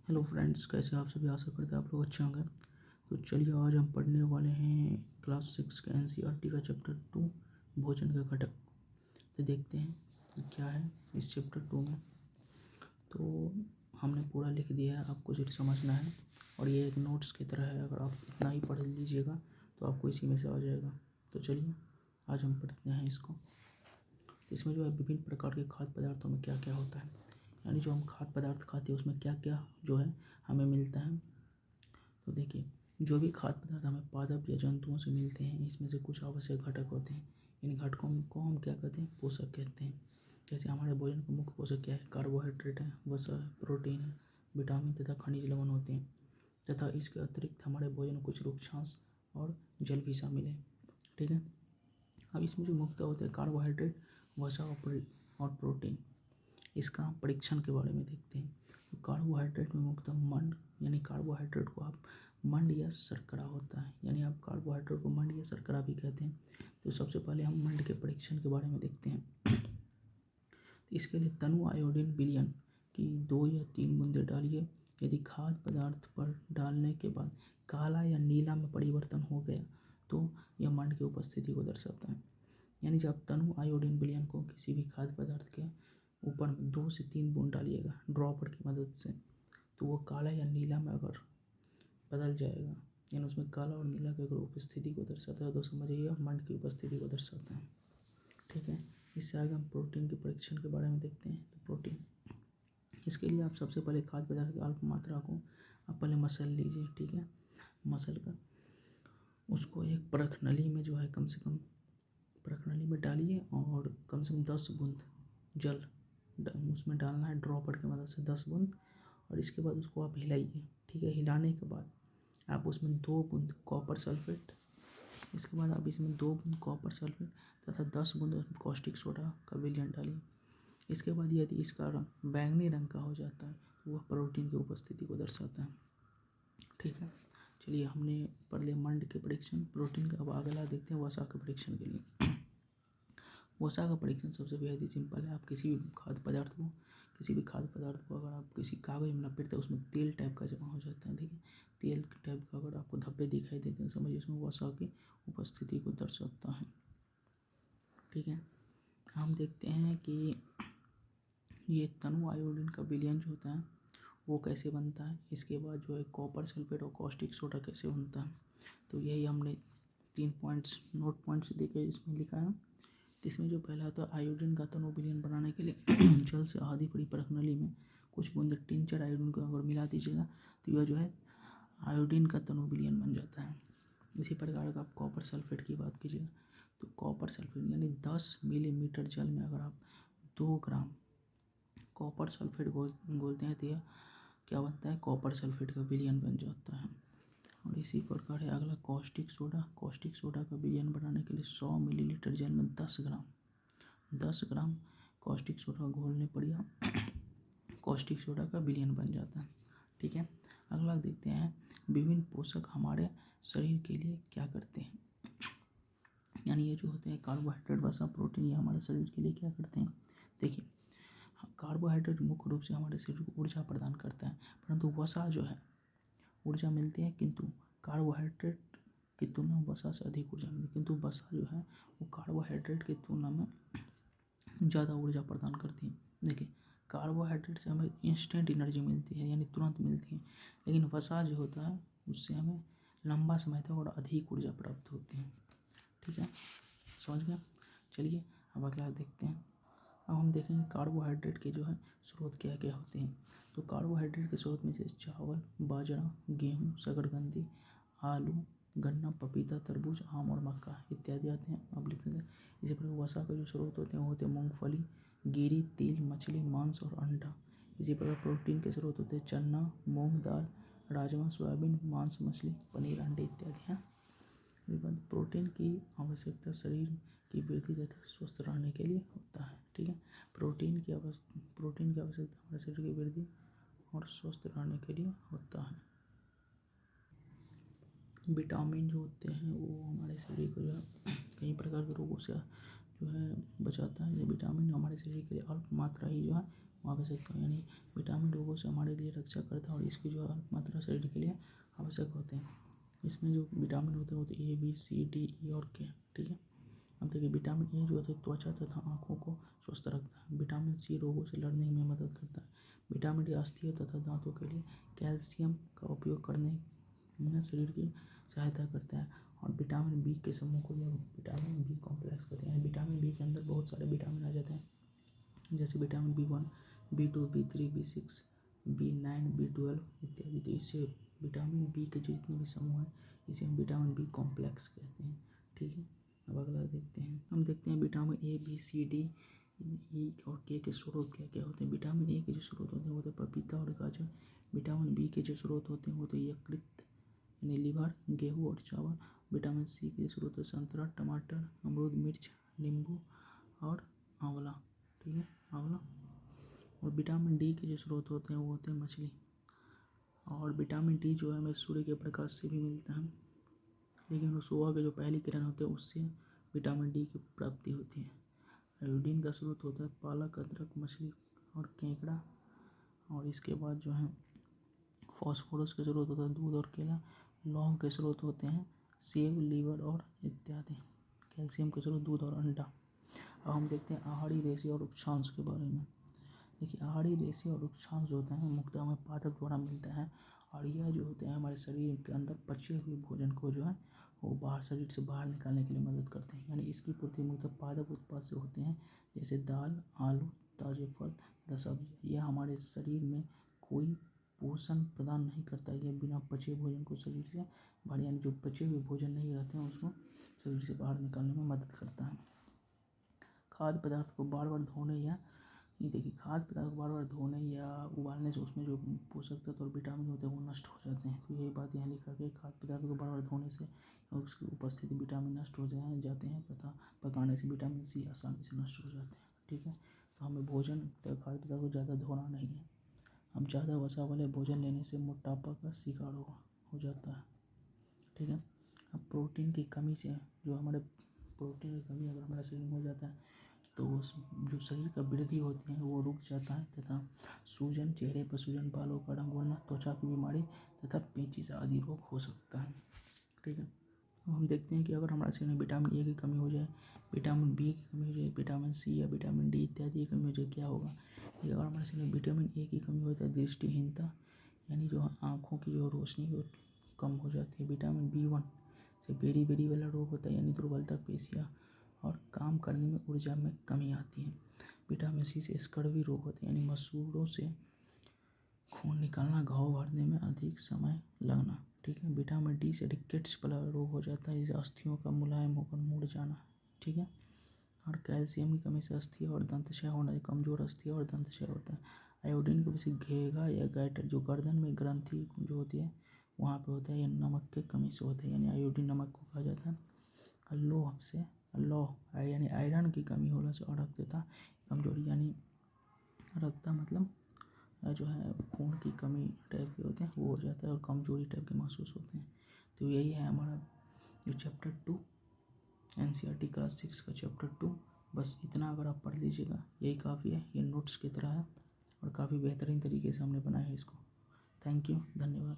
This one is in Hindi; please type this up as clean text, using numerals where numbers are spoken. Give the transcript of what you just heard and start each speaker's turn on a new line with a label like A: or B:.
A: हेलो फ्रेंड्स, कैसे आप सभी? आशा करते हैं आप लोग अच्छे होंगे। तो चलिए आज हम पढ़ने वाले हैं क्लास 6 का एनसीईआरटी का चैप्टर 2 भोजन का घटक। तो देखते हैं कि क्या है इस चैप्टर 2 में। तो हमने पूरा लिख दिया है, आपको सिर्फ समझना है और ये एक नोट्स की तरह है। अगर आप इतना ही पढ़ लीजिएगा तो आपको इसी में से आ जाएगा। तो चलिए आज हम पढ़ते हैं इसको। इसमें जो है विभिन्न प्रकार के खाद्य पदार्थों में क्या क्या होता है, यानी जो हम खाद्य पदार्थ खाते हैं उसमें क्या क्या जो है हमें मिलता है। तो देखिए, जो भी खाद्य पदार्थ हमें पादप या जंतुओं से मिलते हैं, इसमें से कुछ आवश्यक घटक होते हैं। इन घटकों को हम क्या कहते हैं? पोषक कहते हैं। जैसे हमारे भोजन का मुख्य पोषक क्या है? कार्बोहाइड्रेट है, वसा है, प्रोटीन है, विटामिन तथा खनिज लवण होते हैं। तथा इसके अतिरिक्त हमारे भोजन में कुछ रुक्षांश और जल भी शामिल है। ठीक है। अब इसमें जो मुख्य होते हैं कार्बोहाइड्रेट, वसा और प्रोटीन। इसका परीक्षण के बारे में देखते हैं। तो कार्बोहाइड्रेट में मुख्यतः मंड, यानी कार्बोहाइड्रेट को आप मंड या शर्करा होता है, यानी आप कार्बोहाइड्रेट को मंड या शर्करा भी कहते हैं। तो सबसे पहले हम मंड के परीक्षण के बारे में देखते हैं। तो इसके लिए तनु आयोडीन विलयन की 2 या 3 बूंदे डालिए। यदि खाद्य पदार्थ पर डालने के बाद काला या नीला में परिवर्तन हो गया तो यह मंड की उपस्थिति को दर्शाता है। यानी जब तनु आयोडीन विलयन को किसी भी खाद्य पदार्थ के ऊपर 2 से 3 बूंद डालिएगा ड्रॉपर की मदद से, तो वो काला या नीला में अगर बदल जाएगा, यानी उसमें काला और नीला की अगर उपस्थिति को दर्शाता है तो समझिए मंड की उपस्थिति को दर्शाता है। ठीक है। इससे आगे हम प्रोटीन के परीक्षण के बारे में देखते हैं। तो प्रोटीन, इसके लिए आप सबसे पहले खाद्य पदार्थ की अल्प मात्रा को आप पहले मसल लीजिए। ठीक है। मसल कर उसको एक परख नली में जो है कम से कम परख नली में डालिए और कम से कम 10 बूंद जल उसमें डालना है ड्रॉपर की मदद से, 10 बूंद। और इसके बाद उसको आप हिलाइए। ठीक है। हिलाने के बाद आप उसमें 2 बूंद कॉपर सल्फेट, इसके बाद आप इसमें 2 बूंद कॉपर सल्फेट तथा 10 बूंद कॉस्टिक सोडा का विलयन डालिए। इसके बाद यदि इसका रंग बैंगनी रंग का हो जाता है तो वह प्रोटीन की उपस्थिति को दर्शाता है। ठीक है। चलिए, हमने पढ़ लिया मंड के परीक्षण, प्रोटीन का। अब अगला देखते हैं वसा के परीक्षण के लिए। वसा का परीक्षण सबसे बेहद ही सिंपल है। आप किसी भी खाद्य पदार्थ को अगर आप किसी कागज में लपेटते हैं उसमें तेल टाइप का जमा हो जाता है। देखिए, तेल टाइप का अगर आपको धब्बे दिखाई देते हैं समझिए उसमें वसा की उपस्थिति को दर्शाता है। ठीक है। हम देखते हैं कि ये तनु आयोडीन का विलयन जो होता है वो कैसे बनता है। इसके बाद जो है कॉपर सल्फेट और कॉस्टिक सोडा कैसे बनता है। तो यही हमने 3 पॉइंट्स नोट पॉइंट्स देके इसमें लिखा है। तो इसमें जो पहला आता है आयोडीन का तनु विलयन बनाने के लिए जल से आधी बड़ी परख नली में कुछ बूंदे टिंचर आयोडीन को अगर मिला दीजिएगा तो यह जो है आयोडीन का तनु विलयन बन जाता है। इसी प्रकार का आप कॉपर सल्फेट की बात कीजिएगा तो कॉपर सल्फेट यानी 10 मिलीमीटर जल में अगर आप 2 ग्राम कॉपर सल्फेट घोलते हैं तो यह क्या बनता है? कॉपर सल्फेट का विलयन बन जाता है। और इसी प्रकार है अगला कॉस्टिक सोडा। कॉस्टिक सोडा का विलयन बनाने के लिए 100 मिलीलीटर जल में 10 ग्राम कॉस्टिक सोडा घोलने पर यह कॉस्टिक सोडा का विलयन बन जाता है। ठीक है। अगला देखते हैं विभिन्न पोषक हमारे शरीर के लिए क्या करते हैं। यानी ये जो होते हैं कार्बोहाइड्रेट, वसा, प्रोटीन, ये हमारे शरीर के लिए क्या करते हैं। देखिए, कार्बोहाइड्रेट मुख्य रूप से हमारे शरीर को ऊर्जा प्रदान करता है, परंतु वसा जो है ऊर्जा मिलती है, किंतु कार्बोहाइड्रेट की तुलना में वसा से अधिक ऊर्जा मिलती है। किंतु वसा जो है वो कार्बोहाइड्रेट की तुलना में ज़्यादा ऊर्जा प्रदान करती है। देखिए, कार्बोहाइड्रेट से हमें इंस्टेंट एनर्जी मिलती है, यानी तुरंत मिलती है, लेकिन वसा जो होता है उससे हमें लंबा समय तक और अधिक ऊर्जा प्राप्त होती है। ठीक है, समझ गया। चलिए अब अगला देखते हैं। अब हम देखेंगे कार्बोहाइड्रेट के जो है स्रोत क्या क्या होते हैं। तो कार्बोहाइड्रेट के स्रोत में जैसे चावल, बाजरा, गेहूँ, शकरकंदी, आलू, गन्ना, पपीता, तरबूज, आम और मक्का इत्यादि आते हैं। अब लिख लेते हैं। इसी प्रकार वसा के जो स्रोत होते हैं वो होते हैं मूंगफली, गिरी, तिल, मछली, मांस और अंडा। इसी प्रकार प्रोटीन के स्रोत होते हैं चना, मूंग दाल, राजमा, सोयाबीन, मांस, मछली, पनीर, अंडे इत्यादि हैं। प्रोटीन की आवश्यकता शरीर की वृद्धि तथा स्वस्थ रहने के लिए होता है। ठीक है। प्रोटीन की आवश्यकता हमारे शरीर की वृद्धि और स्वस्थ रहने के लिए होता है। विटामिन जो होते हैं वो हमारे शरीर को जो है कई प्रकार के रोगों से जो है बचाता है। ये विटामिन हमारे शरीर के लिए अल्प मात्रा ही जो है आवश्यकता, यानी विटामिन रोगों से हमारे लिए रक्षा करता है और इसकी जो मात्रा शरीर के लिए आवश्यक होते हैं। इसमें जो विटामिन होते हैं वो तो ए, बी, सी, डी, ई और के, ठीक है। अब देखिए विटामिन ए जो होता है त्वचा तथा आँखों को स्वस्थ रखता है। विटामिन सी रोगों से लड़ने में मदद करता है। विटामिन डी अस्थियों तथा दांतों के लिए कैल्शियम का उपयोग करने में शरीर की सहायता करता है। और विटामिन बी के समूह को यह विटामिन बी कॉम्प्लेक्स कहते हैं। विटामिन बी के अंदर बहुत सारे विटामिन आ जाते हैं, जैसे vitamin B1, B2, B3, B6, B9, B12 इत्यादि। तो इससे विटामिन बी के जितने भी समूह हैं इसे हम विटामिन बी कॉम्प्लेक्स कहते हैं, ठीक है। अब अगला देखते हैं, हम देखते हैं vitamin A, B, C, D, E और के स्रोत क्या क्या होते हैं। विटामिन ए के जो स्रोत होते हैं वो तो पपीता और गाजर। विटामिन बी के जो स्रोत होते हैं वो तो यकृत यानी लीवर, गेहूँ और चावल। विटामिन सी के स्रोत संतरा, टमाटर, अमरूद, मिर्च, नींबू और आंवला, ठीक है, आंवला। और विटामिन डी के जो स्रोत होते हैं वो होते हैं मछली। और विटामिन डी जो है हमें सूर्य के प्रकाश से भी मिलता है, लेकिन वो सुबह के जो पहली किरण होते हैं उससे विटामिन डी की प्राप्ति होती है। आयोडीन का स्रोत होता है पालक, अदरक, मछली और केकड़ा। और इसके बाद जो है फॉस्फोरस के स्रोत होता है दूध और केला। लौह के स्रोत होते हैं सेब, लीवर और इत्यादि। कैल्शियम के स्रोत दूध और अंडा। अब हम देखते हैं आहारी रेशे और उक्षांश के बारे में। देखिए आहारी रेशे और उक्षांश जो होता है मुख्यतः हमें पादप द्वारा मिलता है, और यह जो होते हैं हमारे शरीर के अंदर पचे हुए भोजन को जो है वो बाहर शरीर से बाहर निकालने के लिए मदद करते हैं। यानी इसकी पूर्ति मुख्यतः पादप उत्पाद से होते हैं, जैसे दाल, आलू, ताजे फल तथा सब्जी। यह हमारे शरीर में कोई पोषण प्रदान नहीं करता। यह बिना पचे भोजन को शरीर से बाहर, यानी जो पचे हुए भोजन नहीं रहते हैं उसको शरीर से बाहर निकालने में मदद करता है। खाद्य पदार्थ को बार बार धोने या ये देखिए खाद्य पदार्थ को बार बार धोने या उबालने से उसमें जो पोषक तत्व और विटामिन होते हैं वो नष्ट हो जाते हैं। तो यही बात यहाँ लिखा गया, खाद्य पदार्थ को बार बार धोने से उसकी उपस्थिति विटामिन नष्ट हो जाते हैं तथा पकाने से विटामिन सी आसानी से नष्ट हो जाते हैं, ठीक है। तो हमें भोजन खाद्य पदार्थ को ज़्यादा धोना नहीं है। हम ज़्यादा वसा वाले भोजन लेने से मोटापा का शिकार हो जाता है, ठीक है। अब प्रोटीन की कमी से जो हमारे प्रोटीन की कमी अगर हमारे शरीर में हो जाता है तो जो शरीर का वृद्धि होती है वो रुक जाता है तथा सूजन, चेहरे पर सूजन, बालों का रंग उड़ना, त्वचा की बीमारी तथा पेचिश आदि रोग हो सकता है, ठीक है। तो हम देखते हैं कि अगर हमारे शरीर में विटामिन ए की कमी हो जाए, विटामिन बी की कमी हो जाए, विटामिन सी या विटामिन डी इत्यादि की कमी हो जाए क्या होगा। कि अगर हमारे शरीर में विटामिन ए की कमी हो जाए तो दृष्टिहीनता यानी जो आँखों की जो रोशनी वो कम हो जाती है। विटामिन B1 से बेरी वाला रोग होता है यानी दुर्बलता, पेशियाँ और काम करने में ऊर्जा में कमी आती है। विटामिन सी से स्कर्वी रोग होते हैं यानी मसूड़ों से खून निकालना, घाव भरने में अधिक समय लगना, ठीक है। विटामिन डी से रिकेट्स वाला रोग हो जाता है, जिसे अस्थियों का मुलायम होकर मुड़ जाना, ठीक है। और कैल्शियम की कमी से अस्थियाँ और दंतक्षय होना, कमजोर अस्थियाँ और दंतक्षय होता है। आयोडीन की वजह से घेगा या गैटर जो गर्दन में ग्रंथि जो होती है वहाँ पे होता है, या नमक के कमी से होता है, यानी आयोडीन नमक को कहा जाता है। लोह से यानी आयरन की कमी होने से और रक्तता कमजोरी, यानी रक्तता मतलब जो है खून की कमी टाइप के होते हैं वो हो जाता है और कमजोरी टाइप के महसूस होते हैं। तो यही है हमारा जो चैप्टर 2 NCERT क्लास 6 का चैप्टर 2। बस इतना अगर आप पढ़ लीजिएगा यही काफ़ी है। ये नोट्स की तरह है और काफ़ी बेहतरीन तरीके से हमने बनाया है इसको। थैंक यू, धन्यवाद।